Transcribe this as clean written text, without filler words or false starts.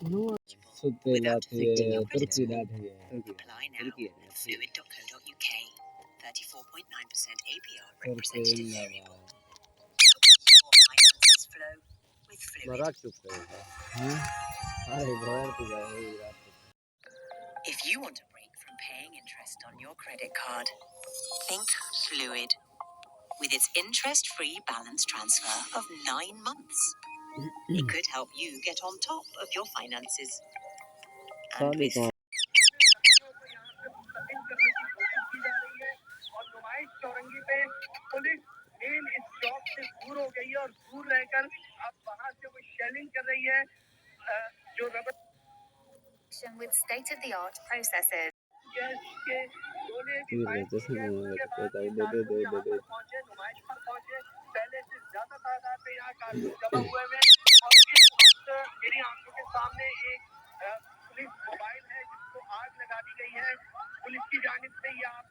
सुते लाते तुर्की लाते Apply now at fluid.co.uk. 34.9% APR Turki representative lava variable. Your finances flow with Fluid. मराठ चुप करेगा अरे भगवान की जाए If you want a break from paying interest on your credit card, think Fluid. With its interest-free balance transfer of 9 months, it could help you get on top of your finances. And with चौरंगी पे police main इस चौक से दूर हो गई है और दूर रहकर अब वहां से वो शेलिंग कर रही है जो rubber with state-of-the-art processors. Gas के गोले भी पहुंचे नुमाइश पर पहुंचे पहले से ज्यादा तादाद में यहाँ कारतूस जमा हुए हैं और इस वक्त मेरी आंखों के सामने एक पुलिस मोबाइल है जिसको आग लगा दी गई है पुलिस की जानिब से ये आप